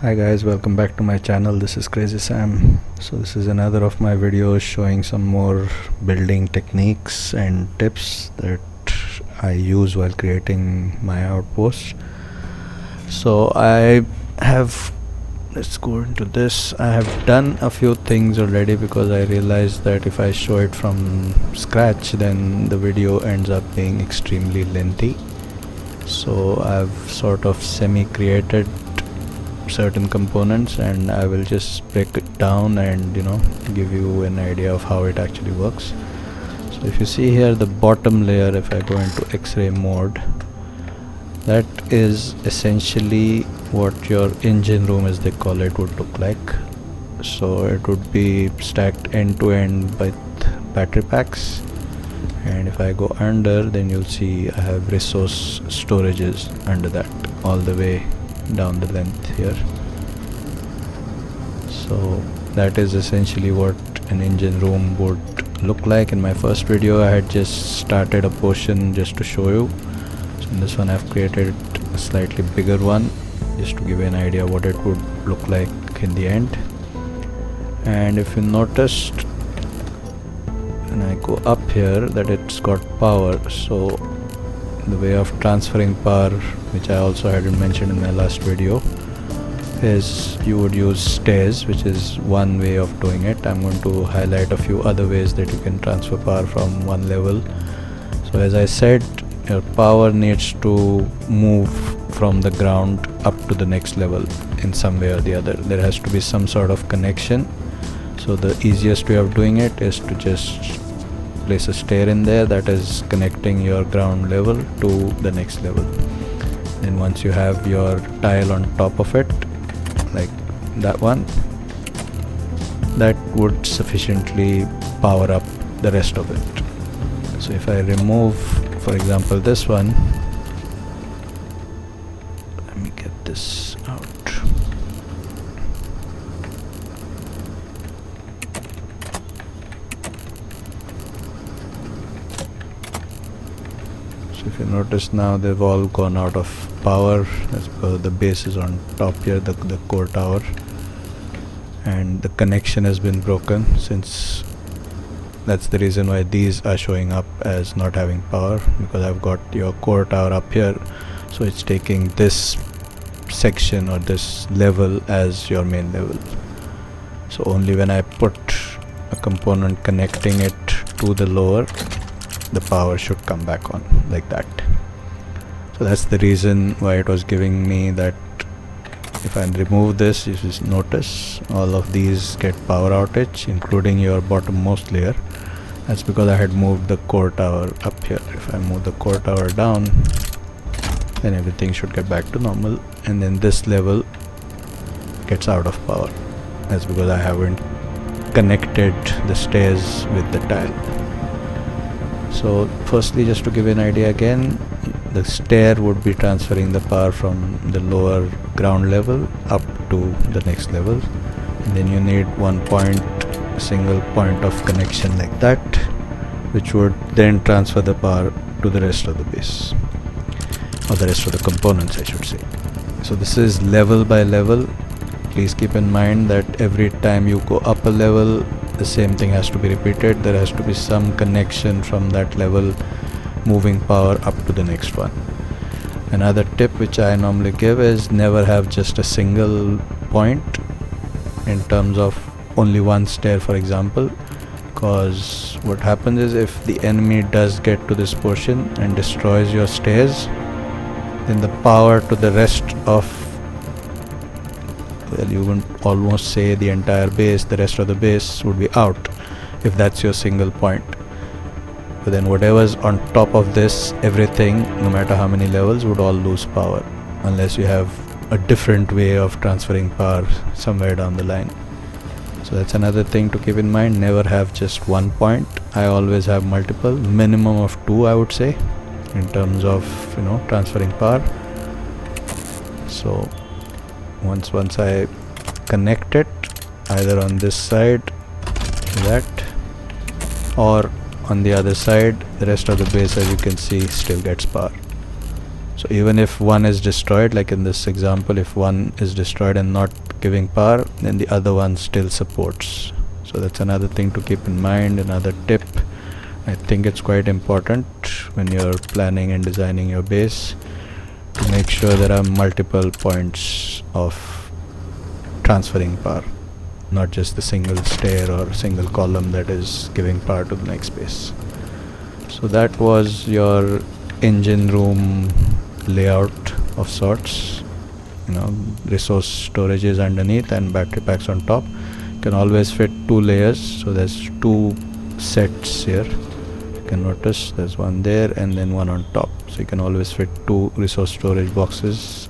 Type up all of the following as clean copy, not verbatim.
Hi guys, welcome back to my channel. This is Crazy Sam. So this is another of my videos showing some more building techniques and tips that I use while creating my outpost. So I have, let's go into this. I have done a few things already because I realized that if I show it from scratch then the video ends up being extremely lengthy. So I've sort of semi-created certain components and I will just break it down and give you an idea of how it actually works. So if you see here the bottom layer, if I go into X-ray mode, that is essentially what your engine room, as they call it, would look like. So it would be stacked end to end with battery packs, and if I go under, then you'll see I have resource storages under that all the way down the length here. So that is essentially what an engine room would look like. In my first video I had just started a portion just to show you. So in this one I've created a slightly bigger one just to give you an idea what it would look like in the end. And if you noticed, when I go up here, that it's got power. So the way of transferring power, which I also hadn't mentioned in my last video, is you would use stairs, which is one way of doing it. I'm going to highlight a few other ways that you can transfer power from one level. So as I said, your power needs to move from the ground up to the next level in some way or the other. There has to be some sort of connection. So the easiest way of doing it is to just place a stair in there that is connecting your ground level to the next level. And once you have your tile on top of it, like that one, that would sufficiently power up the rest of it. So if I remove, for example, this one, let me get this out. So if you notice now, they've all gone out of power. That's because the base is on top here, the core tower, and the connection has been broken. Since that's the reason why these are showing up as not having power, because I've got your core tower up here, so it's taking this section or this level as your main level. So only when I put a component connecting it to the lower, the power should come back on, like that. So that's the reason why it was giving me that. If I remove this, you just notice all of these get power outage, including your bottommost layer. That's because I had moved the core tower up here. If I move the core tower down, then everything should get back to normal, and then this level gets out of power. That's because I haven't connected the stairs with the tile. So firstly, just to give you an idea again, the stair would be transferring the power from the lower ground level up to the next level, and then you need a single point of connection like that, which would then transfer the power to the rest of the base, or the rest of the components, I should say. So this is level by level. Please keep in mind that every time you go up a level, the same thing has to be repeated. There has to be some connection from that level moving power up to the next one. Another tip which I normally give is never have just a single point in terms of only one stair, for example, because what happens is if the enemy does get to this portion and destroys your stairs, then the power to the rest of, well, you would almost say the entire base, the rest of the base would be out if that's your single point. But then whatever's on top of this, everything, no matter how many levels, would all lose power, unless you have a different way of transferring power somewhere down the line. So that's another thing to keep in mind. Never have just one point. I always have multiple, minimum of 2, I would say, in terms of transferring power. So once I connect it either on this side to that, or on the other side, the rest of the base, as you can see, still gets power. So even if one is destroyed, like in this example, if one is destroyed and not giving power, then the other one still supports. So that's another thing to keep in mind, another tip. I think it's quite important when you're planning and designing your base to make sure there are multiple points of transferring power, not just the single stair or single column that is giving power to the next base. So that was your engine room layout of sorts. Resource storage is underneath and battery packs on top. You can always fit 2 layers, so there's 2 sets here. You can notice there's one there and then one on top, so you can always fit 2 resource storage boxes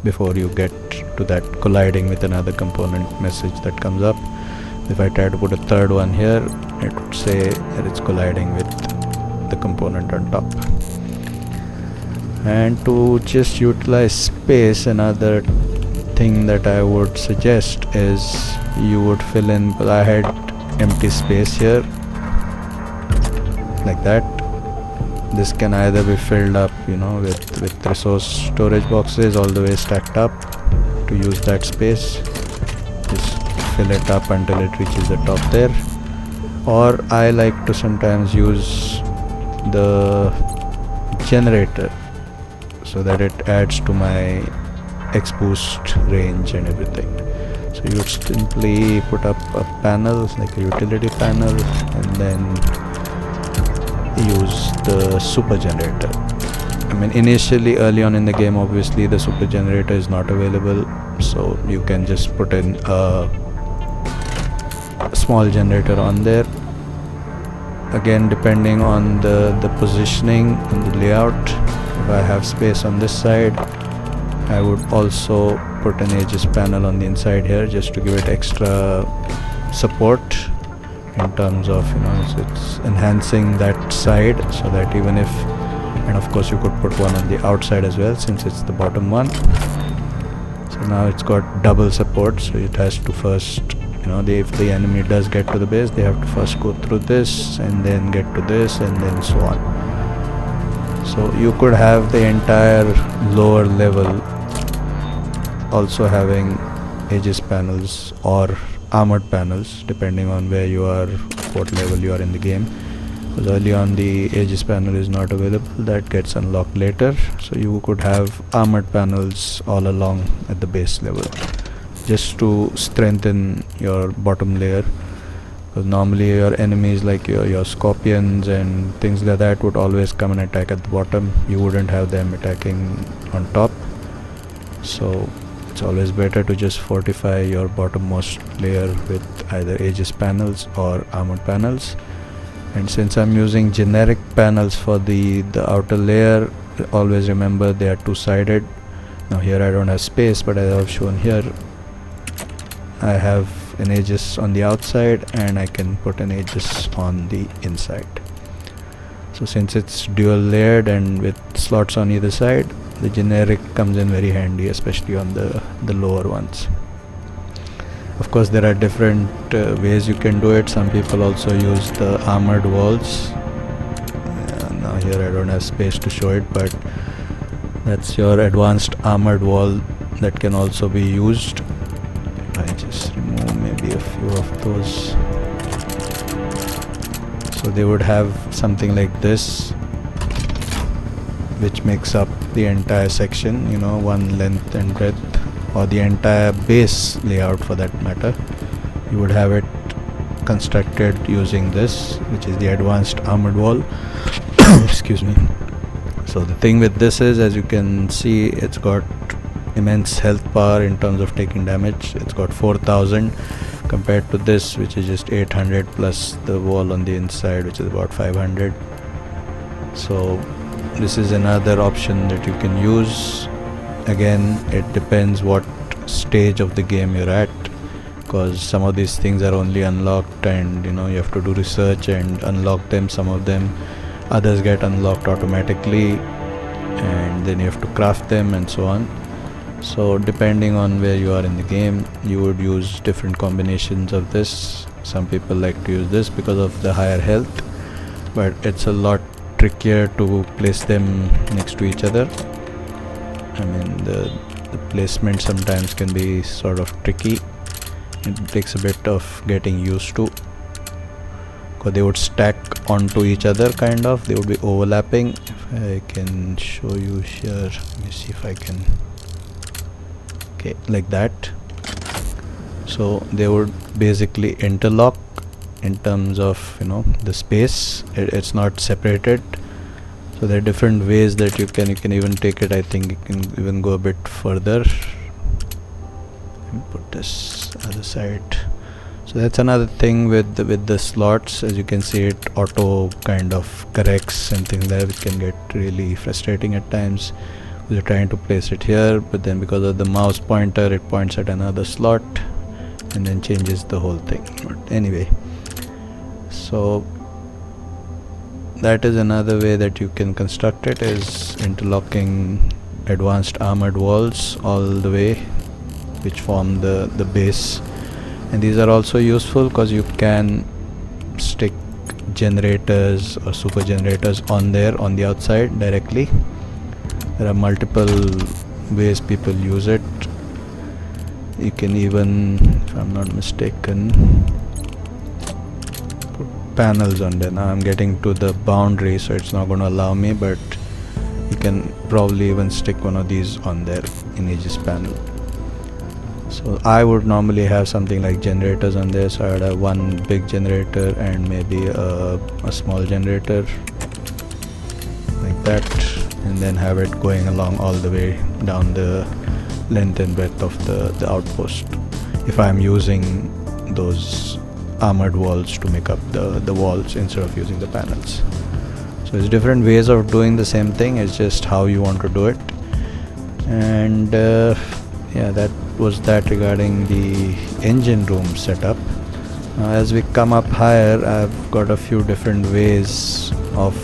before you get to that colliding with another component message that comes up. If I try to put a third one here, it would say that it's colliding with the component on top. And to just utilize space, another thing that I would suggest is you would fill in. I had empty space here like that. This can either be filled up with resource storage boxes all the way stacked up to use that space. Just fill it up until it reaches the top there, or I like to sometimes use the generator so that it adds to my X boost range and everything. So you would simply put up a panel, like a utility panel, and then use the super generator. Initially early on in the game, obviously the super generator is not available, so you can just put in a small generator on there. Again, depending on the positioning and the layout, if I have space on this side, I would also put an Aegis panel on the inside here just to give it extra support in terms of it's enhancing that side, so that even if, and of course you could put one on the outside as well since it's the bottom one. So now it's got double support, so it has to first, if the enemy does get to the base, they have to first go through this and then get to this and then so on. So you could have the entire lower level also having Aegis panels or armored panels, depending on where you are, what level you are in the game. Because early on the Aegis panel is not available, that gets unlocked later. So you could have armored panels all along at the base level, just to strengthen your bottom layer. Because normally your enemies like your scorpions and things like that would always come and attack at the bottom. You wouldn't have them attacking on top. So it's always better to just fortify your bottommost layer with either Aegis panels or armored panels. And since I'm using generic panels for the outer layer, always remember they are two-sided. Now here I don't have space, but as I've shown here, I have an Aegis on the outside and I can put an Aegis on the inside. So since it's dual layered and with slots on either side, the generic comes in very handy, especially on the lower ones. Of course there are different ways you can do it. Some people also use the armored walls. Now here I don't have space to show it, but that's your advanced armored wall that can also be used. I just remove maybe a few of those. So they would have something like this, which makes up the entire section, one length and breadth, or the entire base layout for that matter. You would have it constructed using this, which is the advanced armored wall. Excuse me. So the thing with this is, as you can see, it's got immense health power in terms of taking damage. It's got 4000 compared to this, which is just 800 plus the wall on the inside, which is about 500. So this is another option that you can use. Again, it depends what stage of the game you're at, because some of these things are only unlocked and you have to do research and unlock them. Some of them, others get unlocked automatically and then you have to craft them and so on. So depending on where you are in the game, you would use different combinations of this. Some people like to use this because of the higher health, but it's a lot trickier to place them next to each other. I mean the placement sometimes can be sort of tricky. It takes a bit of getting used to, because they would stack onto each other, kind of. They would be overlapping. If I can show you here, let me see if I can. Okay, like that. So they would basically interlock in terms of, you know, the space. It's not separated. So there are different ways that you can even take it. I think you can even go a bit further. Let me put this other side. So that's another thing with the slots. As you can see, it auto kind of corrects and things like that, which can get really frustrating at times. You're trying to place it here, but then because of the mouse pointer, it points at another slot and then changes the whole thing. But anyway, so that is another way that you can construct it, is interlocking advanced armored walls all the way, which form the base. And these are also useful because you can stick generators or super generators on there on the outside directly. There are multiple ways people use it. You can even, if I'm not mistaken, put panels on there. Now I'm getting to the boundary, so it's not going to allow me, but you can probably even stick one of these on there in Aegis panel. So I would normally have something like generators on there, so I would have one big generator and maybe a small generator like that, and then have it going along all the way down the length and breadth of the outpost, if I'm using those armored walls to make up the walls instead of using the panels. So it's different ways of doing the same thing. It's just how you want to do it. And yeah, that was that regarding the engine room setup. Now as we come up higher, I've got a few different ways of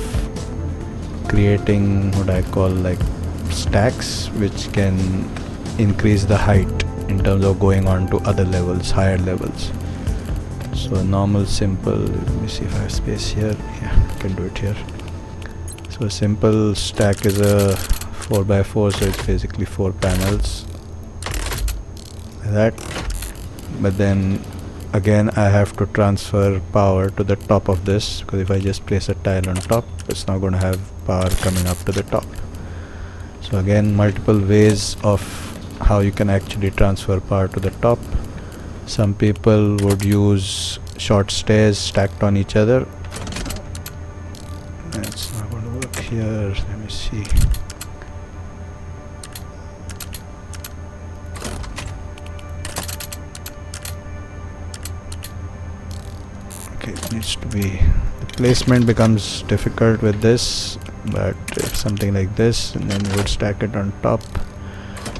creating what I call like stacks, which can increase the height in terms of going on to other levels, higher levels. So normal simple, let me see if I have space here. Yeah, I can do it here. So a simple stack is a 4x4, so it's basically 4 panels like that. But then again I have to transfer power to the top of this, because if I just place a tile on top, it's not going to have power coming up to the top. So again, multiple ways of how you can actually transfer power to the top. Some people would use short stairs stacked on each other. That's not going to work here. Let me see. Okay, it needs to be, the placement becomes difficult with this, but if something like this, and then you would stack it on top,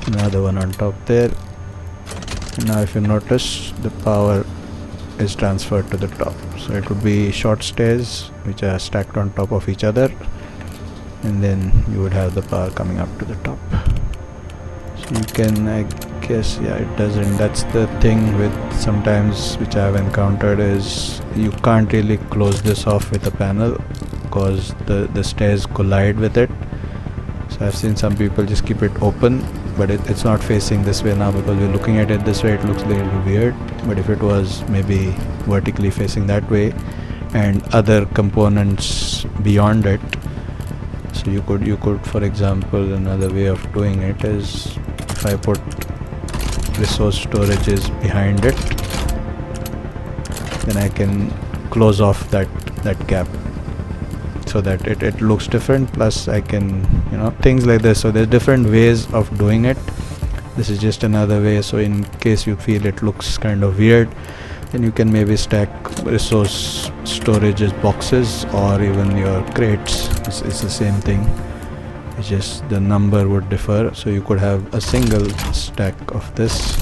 another one on top there. Now if you notice, the power is transferred to the top. So it would be short stairs which are stacked on top of each other, and then you would have the power coming up to the top. So you can, I guess, yeah, it doesn't, that's the thing with sometimes which I have encountered, is you can't really close this off with a panel because the stairs collide with it. So I've seen some people just keep it open, but it's not facing this way now, because we're looking at it this way, it looks a little weird. But if it was maybe vertically facing that way and other components beyond it, so you could for example, another way of doing it is, if I put resource storages behind it, then I can close off that gap, so that it looks different. Plus I can, you know, things like this. So there's different ways of doing it. This is just another way. So in case you feel it looks kind of weird, then you can maybe stack resource storages boxes, or even your crates. It's the same thing, it's just the number would differ. So you could have a single stack of this,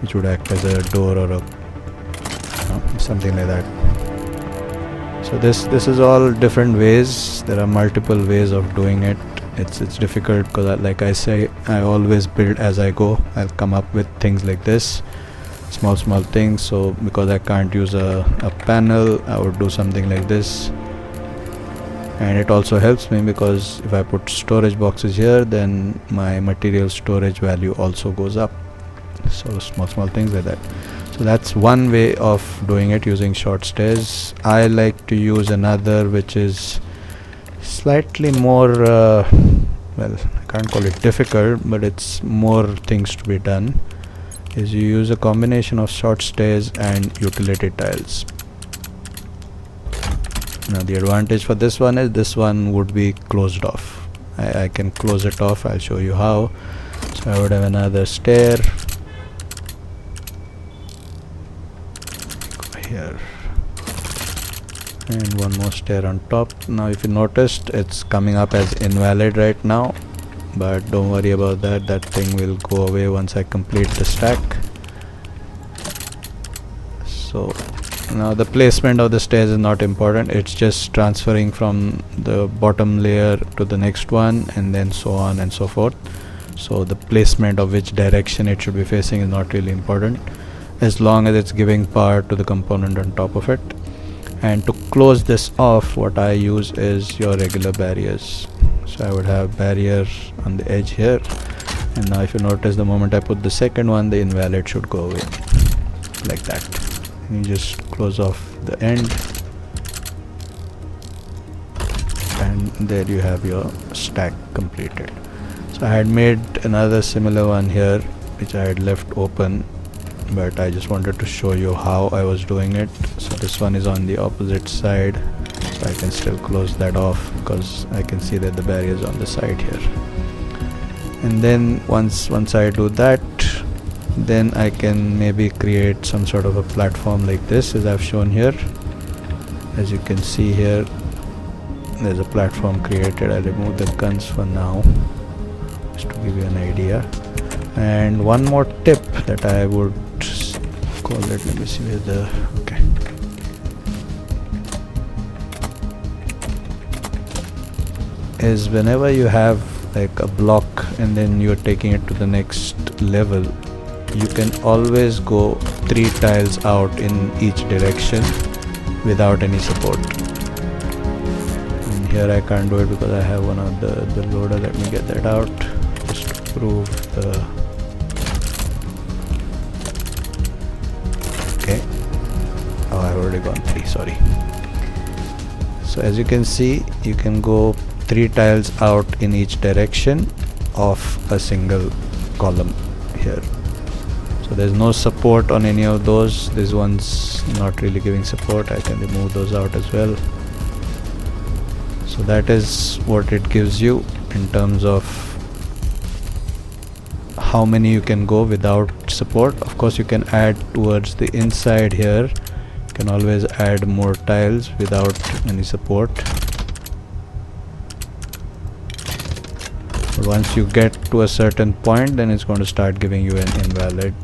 which would act as a door or a, you know, something like that. So this is all different ways. There are multiple ways of doing it. It's difficult because, like I say, I always build as I go. I'll come up with things like this, small things. So because I can't use a panel, I would do something like this. And it also helps me because if I put storage boxes here, then my material storage value also goes up. So small things like that. So that's one way of doing it, using short stairs. I like to use another which is slightly more well, I can't call it difficult, but it's more things to be done. Is you use a combination of short stairs and utility tiles. Now the advantage for this one is this one would be closed off. I can close it off. I'll show you how. So I would have another stair here and one more stair on top. Now if you noticed, it's coming up as invalid right now, but don't worry about that. That thing will go away once I complete the stack. So now the placement of the stairs is not important. It's just transferring from the bottom layer to the next one and then so on and so forth. So the placement of which direction it should be facing is not really important, as long as it's giving power to the component on top of it. And to close this off, what I use is your regular barriers. So I would have barriers on the edge here, and now if you notice, the moment I put the second one, the invalid should go away like that. You just close off the end, and there you have your stack completed. So I had made another similar one here which I had left open, but I just wanted to show you how I was doing it. So this one is on the opposite side, so I can still close that off because I can see that the barrier is on the side here. And then once I do that, then I can maybe create some sort of a platform like this, as I've shown here. As you can see here, there's a platform created. I remove the guns for now just to give you an idea. And one more tip that I would call it, let me see where the okay. Is whenever you have like a block and then you're taking it to the next level, you can always go 3 tiles out in each direction without any support. And here I can't do it because I have one of the loader. Let me get that out just to prove the okay. Oh, I've already gone 3, sorry. So as you can see, you can go 3 tiles out in each direction of a single column here. So there's no support on any of those. This one's not really giving support. I can remove those out as well. So that is what it gives you in terms of how many you can go without support. Of course, you can add towards the inside here. You can always add more tiles without any support. But once you get to a certain point, then it's going to start giving you an invalid.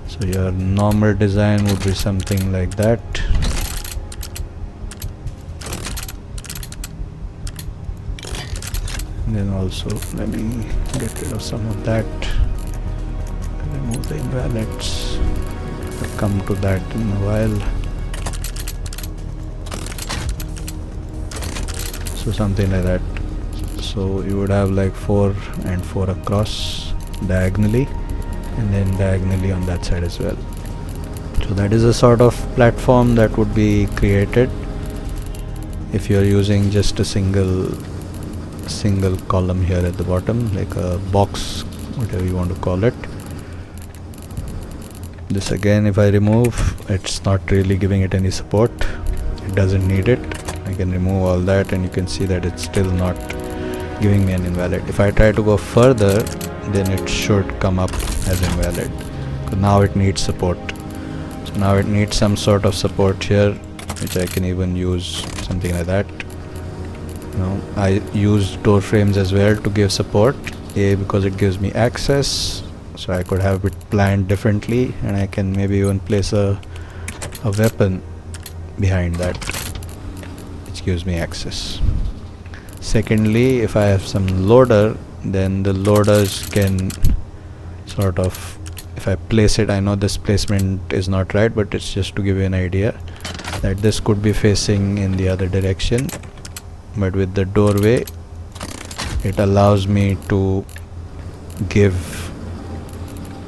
So your normal design would be something like that. And then also let me get rid of some of that. Remove the invalids. I'll come to that in a while. So something like that. So you would have like 4 and 4 across diagonally, and then diagonally on that side as well. So that is a sort of platform that would be created if you're using just a single column here at the bottom, like a box, whatever you want to call it. This again, if I remove, it's not really giving it any support. It doesn't need it. I can remove all that and you can see that it's still not giving me an invalid. If I try to go further, then it should come up as invalid. So now it needs support. So now it needs some sort of support here, which I can even use something like that. I use door frames as well to give support. Because it gives me access, so I could have it planned differently, and I can maybe even place a weapon behind that, which gives me access. Secondly, if I have some loader, then the loaders can sort of, if I place it, I know this placement is not right, but it's just to give you an idea that this could be facing in the other direction. but with the doorway it allows me to give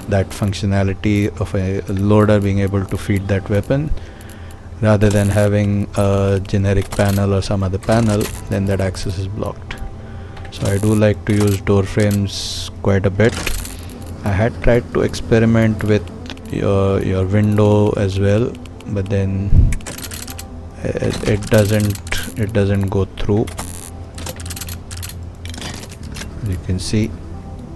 that functionality of a loader being able to feed that weapon, rather than having a generic panel or some other panel, then that access is blocked. So I do like to use door frames quite a bit. I had tried to experiment with your window as well, but then it doesn't go through. You can see,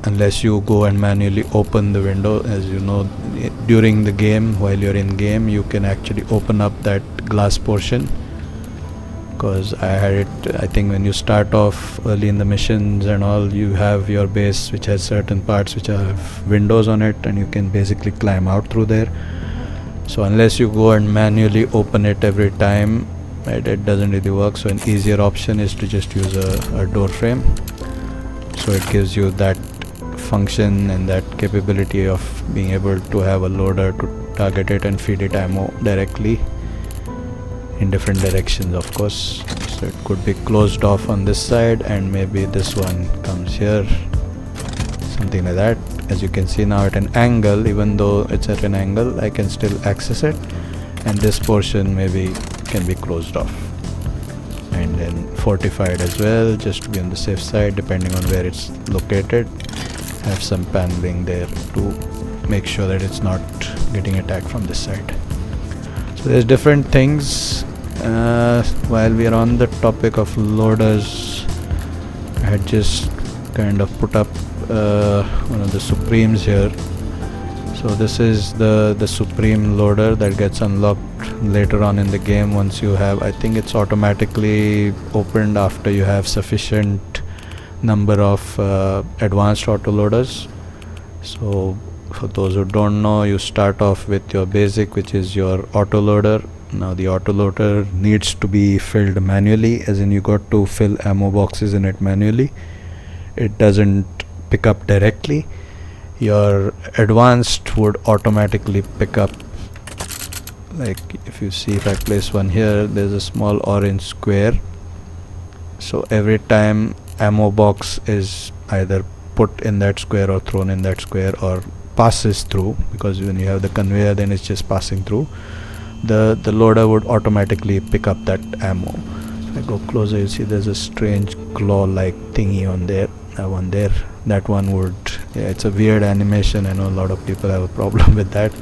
unless you go and manually open the window. As you know, during the game, while you're in game, you can actually open up that glass portion, because I had it, I think when you start off early in the missions and all, you have your base which has certain parts which have windows on it, and you can basically climb out through there. So unless you go and manually open it every time, it doesn't really work. So an easier option is to just use a door frame. So it gives you that function and that capability of being able to have a loader to target it and feed it ammo directly in different directions, of course. So it could be closed off on this side, and maybe this one comes here, something like that. As you can see now, at an angle, even though it's at an angle, I can still access it, and this portion maybe can be closed off and then fortified as well, just to be on the safe side, depending on where it's located. Have some paneling there to make sure that it's not getting attacked from this side. So there's different things. While we are on the topic of loaders, I had just kind of put up one of the Supremes here. So this is the Supreme loader that gets unlocked later on in the game. Once you have, I think it's automatically opened after you have sufficient number of advanced autoloaders. So for those who don't know, you start off with your basic, which is your autoloader. Now the autoloader needs to be filled manually, as in you got to fill ammo boxes in it manually. It doesn't pick up directly. Your advanced would automatically pick up, like if you see, if I place one here, there's a small orange square. So every time ammo box is either put in that square or thrown in that square or passes through, because when you have the conveyor, then it's just passing through, the loader would automatically pick up that ammo. If I go closer, you see there's a strange claw like thingy on there. One there, that one would, yeah, it's a weird animation. I know a lot of people have a problem with that.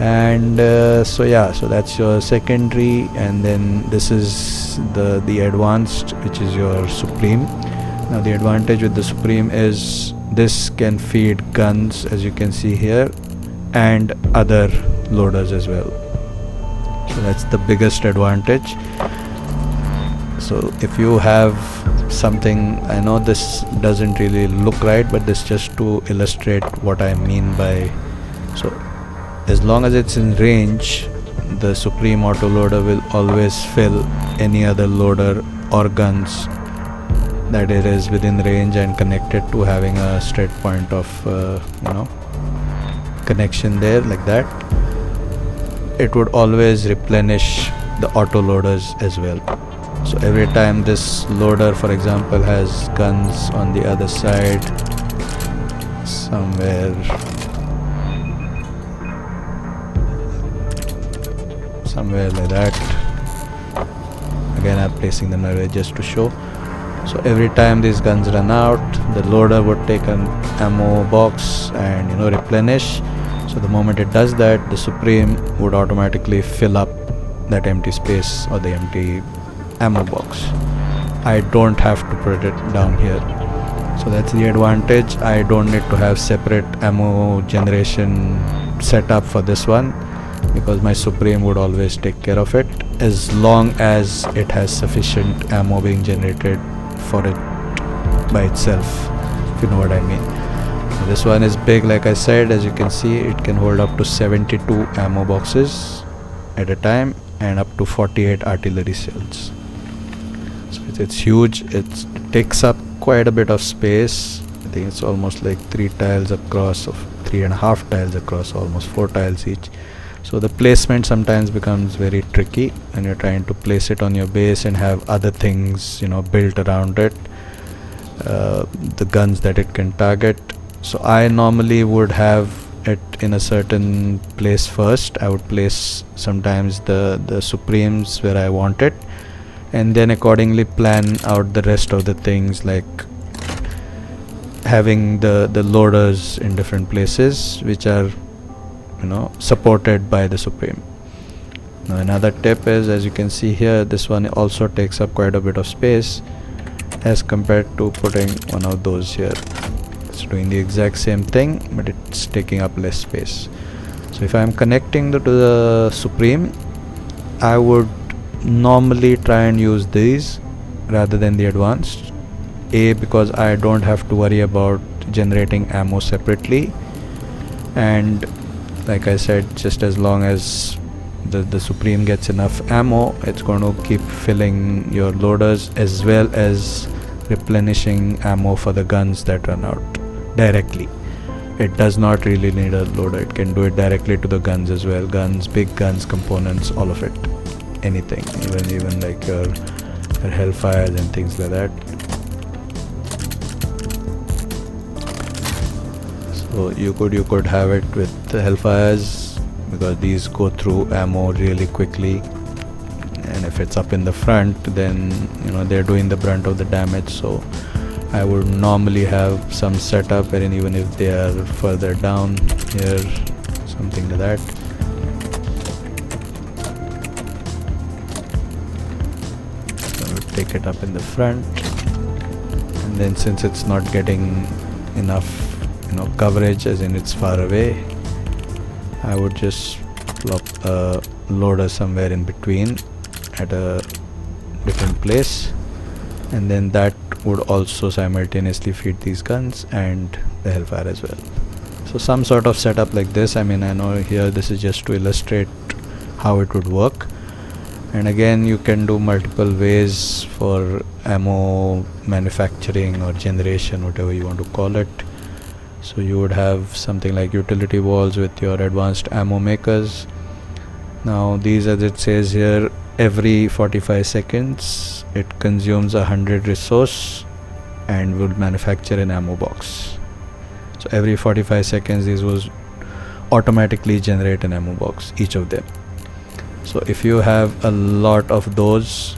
And so yeah, so that's your secondary, and then this is the advanced, which is your Supreme. Now the advantage with the Supreme is this can feed guns, as you can see here, and other loaders as well. So that's the biggest advantage. So if you have something, I know this doesn't really look right, but this just to illustrate what I mean by, so as long as it's in range, the Supreme autoloader will always fill any other loader or guns that it is within range and connected to, having a straight point of connection there, like that. It would always replenish the autoloaders as well. So every time this loader, for example, has guns on the other side somewhere like that, again I'm placing them away just to show. So every time these guns run out, the loader would take an ammo box and replenish. So the moment it does that, the Supreme would automatically fill up that empty space or the empty ammo box. I don't have to put it down here. So that's the advantage. I don't need to have separate ammo generation set up for this one, because my Supreme would always take care of it, as long as it has sufficient ammo being generated for it by itself, if you know what I mean. So this one is big, like I said. As you can see, it can hold up to 72 ammo boxes at a time and up to 48 artillery shells. So it's huge. It takes up quite a bit of space. I think it's almost like 3 tiles across, of 3.5 tiles across, almost 4 tiles each. So the placement sometimes becomes very tricky when you're trying to place it on your base and have other things, built around it, the guns that it can target. So I normally would have it in a certain place first. I would place sometimes the Supremes where I want it, and then accordingly plan out the rest of the things, like having the loaders in different places which are supported by the Supreme. Now another tip is, as you can see here, this one also takes up quite a bit of space as compared to putting one of those here. It's doing the exact same thing, but it's taking up less space. So if I'm connecting to the Supreme, I would normally try and use these rather than the advanced. Because I don't have to worry about generating ammo separately, and like I said, just as long as the Supreme gets enough ammo, it's going to keep filling your loaders as well as replenishing ammo for the guns that run out directly. It does not really need a loader. It can do it directly to the guns as well. Guns, big guns, components, all of it, anything, even like your Hellfires and things like that. So you could have it with the Hellfires, because these go through ammo really quickly, and if it's up in the front, then they're doing the brunt of the damage. So I would normally have some setup wherein even if they are further down here, something like that. So I would take it up in the front, and then since it's not getting enough coverage, as in it's far away, I would just plop a loader somewhere in between at a different place, and then that would also simultaneously feed these guns and the Hellfire as well. So some sort of setup like this. I know here this is just to illustrate how it would work, and again you can do multiple ways for ammo manufacturing or generation, whatever you want to call it. So you would have something like utility walls with your advanced ammo makers. Now these, as it says here, every 45 seconds it consumes 100 resource and will manufacture an ammo box. So every 45 seconds these will automatically generate an ammo box, each of them. So if you have a lot of those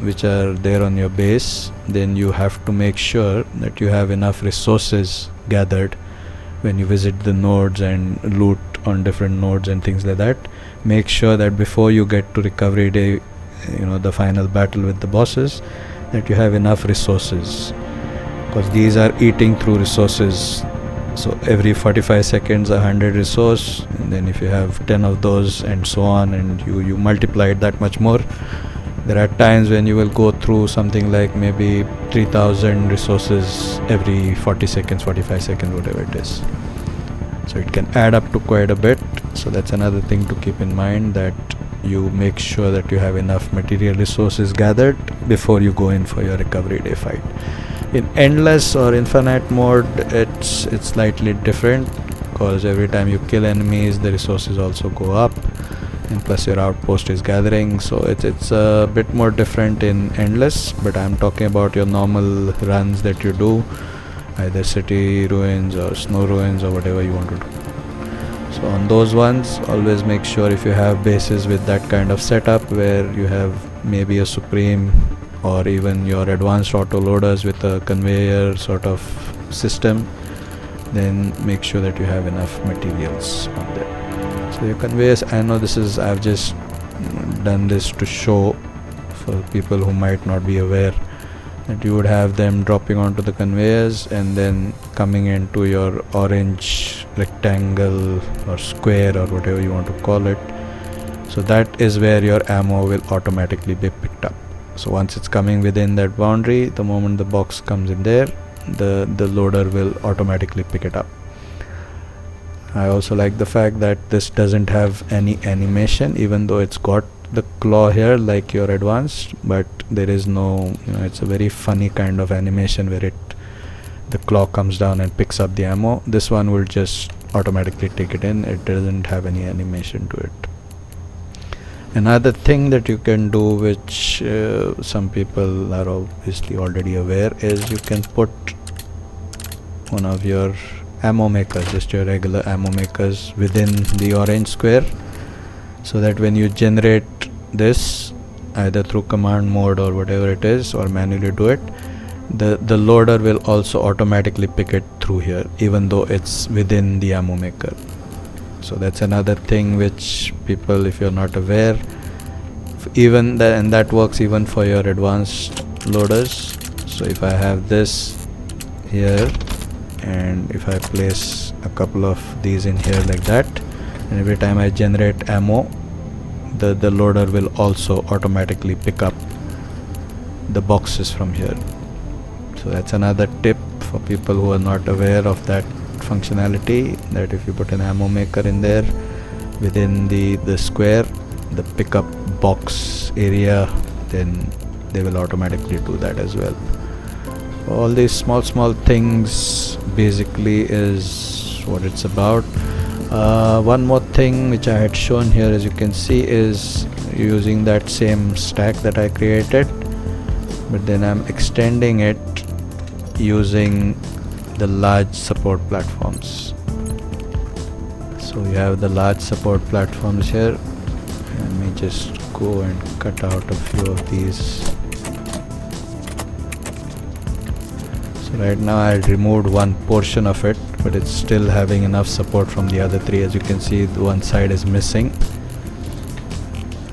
which are there on your base, then you have to make sure that you have enough resources gathered when you visit the nodes and loot on different nodes and things like that. Make sure that before you get to recovery day, the final battle with the bosses, that you have enough resources, because these are eating through resources. So every 45 seconds 100 resource, and then if you have 10 of those and so on, and you multiply it that much more, there are times when you will go through something like maybe 3000 resources every 40 seconds, 45 seconds, whatever it is. So it can add up to quite a bit. So that's another thing to keep in mind, that you make sure that you have enough material resources gathered before you go in for your recovery day fight. In endless or infinite mode, it's slightly different, because every time you kill enemies the resources also go up, and plus your outpost is gathering. So it's a bit more different in endless, but I'm talking about your normal runs that you do, either city ruins or snow ruins or whatever you want to do. So on those ones, always make sure, if you have bases with that kind of setup where you have maybe a Supreme or even your advanced auto loaders with a conveyor sort of system, then make sure that you have enough materials on there. So your conveyors, I know I've just done this to show for people who might not be aware, that you would have them dropping onto the conveyors and then coming into your orange rectangle or square or whatever you want to call it. So that is where your ammo will automatically be picked up. So once it's coming within that boundary, the moment the box comes in there, the loader will automatically pick it up. I also like the fact that this doesn't have any animation, even though it's got the claw here like your advanced, but there is no, it's a very funny kind of animation where the claw comes down and picks up the ammo. This one will just automatically take it in. It doesn't have any animation to it. Another thing that you can do, which some people are obviously already aware, is you can put one of your ammo makers, just your regular ammo makers, within the orange square, so that when you generate this either through command mode or whatever it is, or manually do it, the loader will also automatically pick it through here, even though it's within the ammo maker. So that's another thing which people, if you're not aware, even that, and that works even for your advanced loaders. So if I have this here, and if I place a couple of these in here like that, and every time I generate ammo, the loader will also automatically pick up the boxes from here. So that's another tip for people who are not aware of that functionality, that if you put an ammo maker in there within the square, the pickup box area, then they will automatically do that as well. All these small things basically is what it's about. One more thing which I had shown here, as you can see, is using that same stack that I created, but then I'm extending it using the large support platforms. So we have the large support platforms here. Let me just go and cut out a few of these. So right now I removed one portion of it, but it's still having enough support from the other three. As you can see, the one side is missing.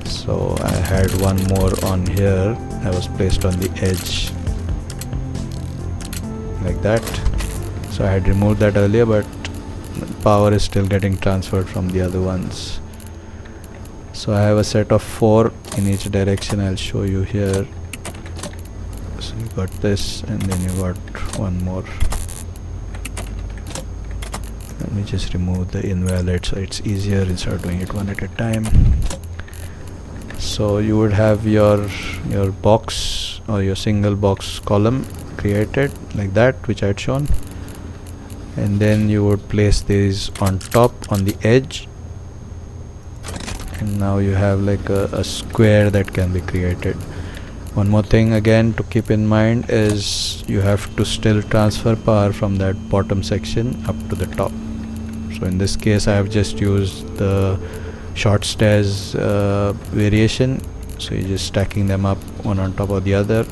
So I had one more on here that was placed on the edge like that. So I had removed that earlier, but power is still getting transferred from the other ones. So I have a set of 4 in each direction. I'll show you here. So you got this, and then you got one more. Let me just remove the invalid so it's easier instead of doing it one at a time. So you would have your box or your single box column created like that, which I had shown, and then you would place these on top on the edge, and now you have like a square that can be created. One more thing again to keep in mind is you have to still transfer power from that bottom section up to the top. So in this case I have just used the short stairs variation, so you're just stacking them up one on top of the other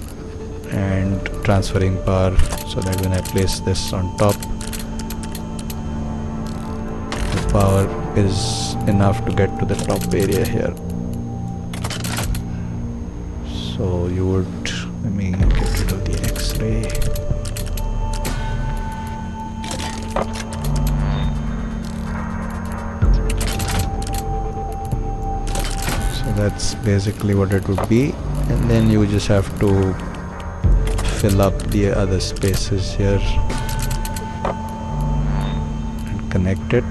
and transferring power, so that when I place this on top, the power is enough to get to the top area here. So you would, let me get rid of the X-ray. So that's basically what it would be, and then you just have to fill up the other spaces here and connect it.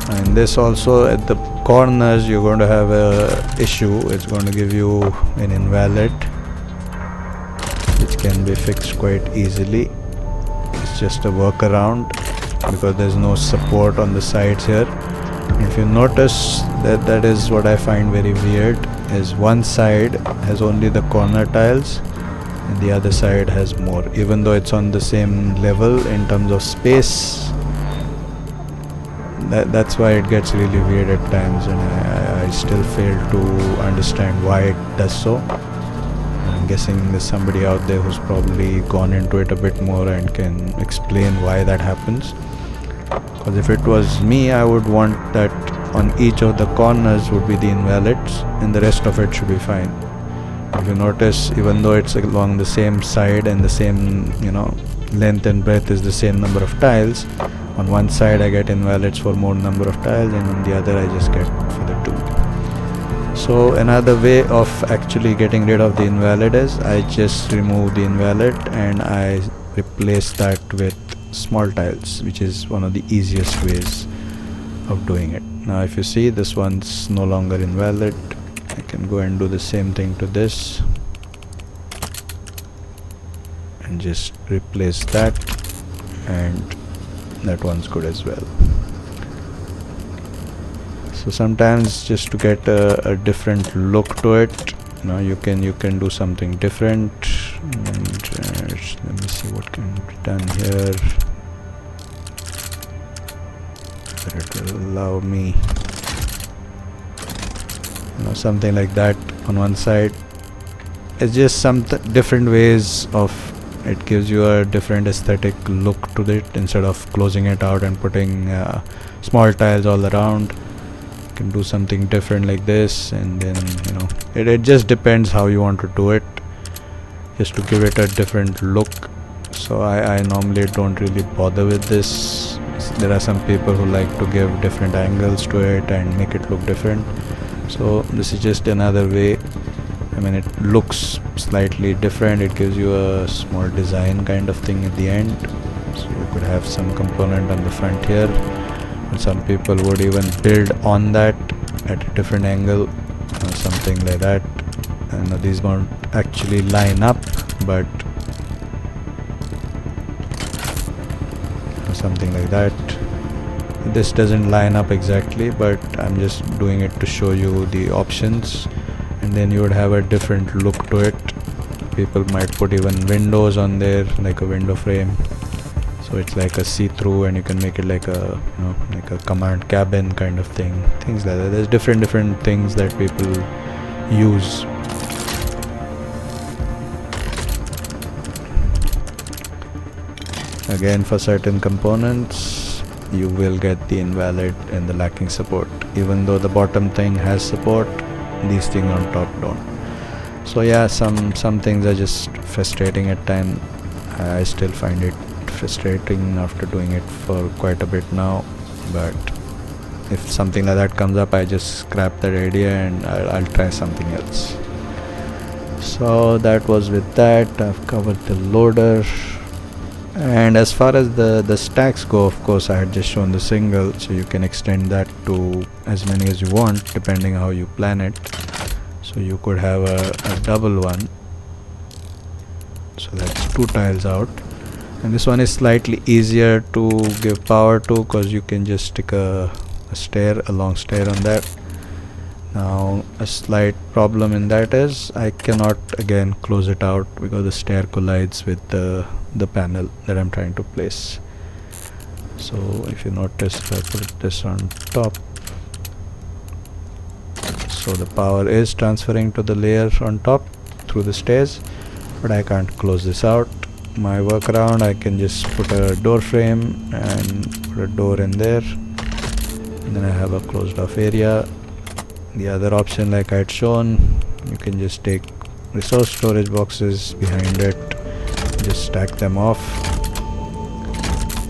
And this also, at the corners you're going to have a issue. It's going to give you an invalid, which can be fixed quite easily. It's just a workaround because there's no support on the sides here. If you notice, that is what I find very weird, is one side has only the corner tiles and the other side has more, even though it's on the same level in terms of space. That's why it gets really weird at times, and I still fail to understand why it does so. I'm guessing there's somebody out there who's probably gone into it a bit more and can explain why that happens. Because if it was me, I would want that on each of the corners would be the invalids and the rest of it should be fine. If you notice, even though it's along the same side and the same, length and breadth is the same number of tiles, on one side I get invalids for more number of tiles, and on the other I just get for the 2. So another way of actually getting rid of the invalid is I just remove the invalid and I replace that with small tiles, which is one of the easiest ways of doing it. Now if you see, this one's no longer invalid. I can go and do the same thing to this and just replace that, and that one's good as well. So sometimes just to get a different look to it, you can do something different. And let me see what can be done here. It will allow me something like that on one side. It's just some different ways of it gives you a different aesthetic look to it. Instead of closing it out and putting small tiles all around, you can do something different like this. And then it just depends how you want to do it, just to give it a different look. So I normally don't really bother with this. There are some people who like to give different angles to it and make it look different. So this is just another way. I mean, it looks slightly different. It gives you a small design kind of thing at the end. So you could have some component on the front here, and some people would even build on that at a different angle, something like that. And these won't actually line up, but something like that. This doesn't line up exactly, but I'm just doing it to show you the options. And then you would have a different look to it. People might put even windows on there, like a window frame, so it's like a see-through, and you can make it like a like a command cabin kind of thing, things like that. There's different things that people use. Again, for certain components you will get the invalid and the lacking support. Even though the bottom thing has support, these things on top don't. So yeah, some things are just frustrating at times. I still find it frustrating after doing it for quite a bit now, but if something like that comes up, I just scrap that idea and I'll try something else. So that was with that. I've covered the loader. And as far as the stacks go, of course I had just shown the single, so you can extend that to as many as you want depending how you plan it. So you could have a double one, so that's 2 tiles out. And this one is slightly easier to give power to, because you can just stick a long stair on that. Now a slight problem in that is I cannot again close it out because the stair collides with the panel that I'm trying to place. So if you notice, if I put this on top, so the power is transferring to the layer on top through the stairs, but I can't close this out. My workaround, I can just put a door frame and put a door in there, and then I have a closed off area. The other option, like I had shown, you can just take resource storage boxes behind it, just stack them off,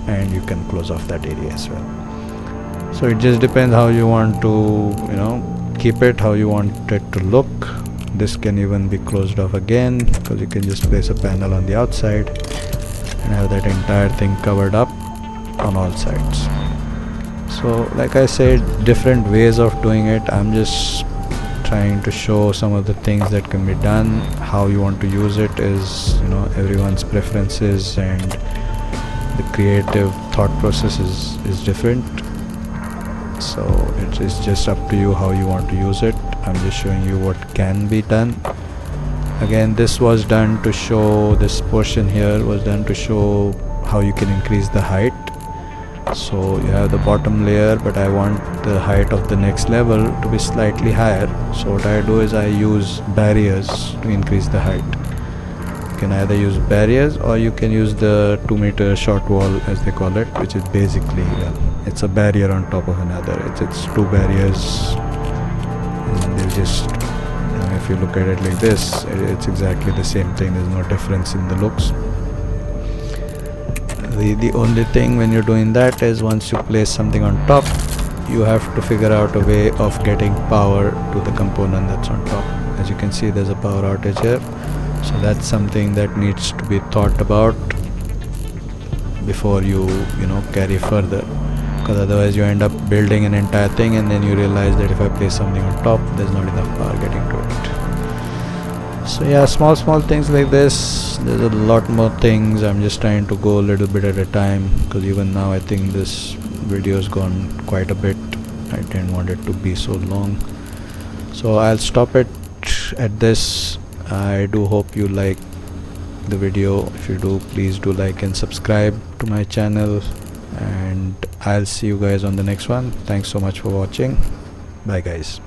and you can close off that area as well. So it just depends how you want to keep it, how you want it to look. This can even be closed off again, because you can just place a panel on the outside and have that entire thing covered up on all sides. So like I said, different ways of doing it. I'm just trying to show some of the things that can be done. How you want to use it is everyone's preferences, and the creative thought process is different. So it is just up to you how you want to use it. I'm just showing you what can be done. Again, this was done to show, this portion here was done to show how you can increase the height. So you have the bottom layer, but I want the height of the next level to be slightly higher. So what I do is I use barriers to increase the height. You can either use barriers, or you can use the 2 meter short wall, as they call it, which is basically it's a barrier on top of another. It's 2 barriers, and they just if you look at it like this, it's exactly the same thing. There's no difference in the looks. The only thing when you're doing that is, once you place something on top, you have to figure out a way of getting power to the component that's on top. As you can see, there's a power outage here, so that's something that needs to be thought about before you carry further, because otherwise you end up building an entire thing and then you realize that if I place something on top, there's not enough power getting to it. So yeah, small things like this. There's a lot more things. I'm just trying to go a little bit at a time, because even now I think this video has gone quite a bit, I didn't want it to be so long, so I'll stop it at this. I do hope you like the video. If you do, please do like and subscribe to my channel, and I'll see you guys on the next one. Thanks so much for watching. Bye guys.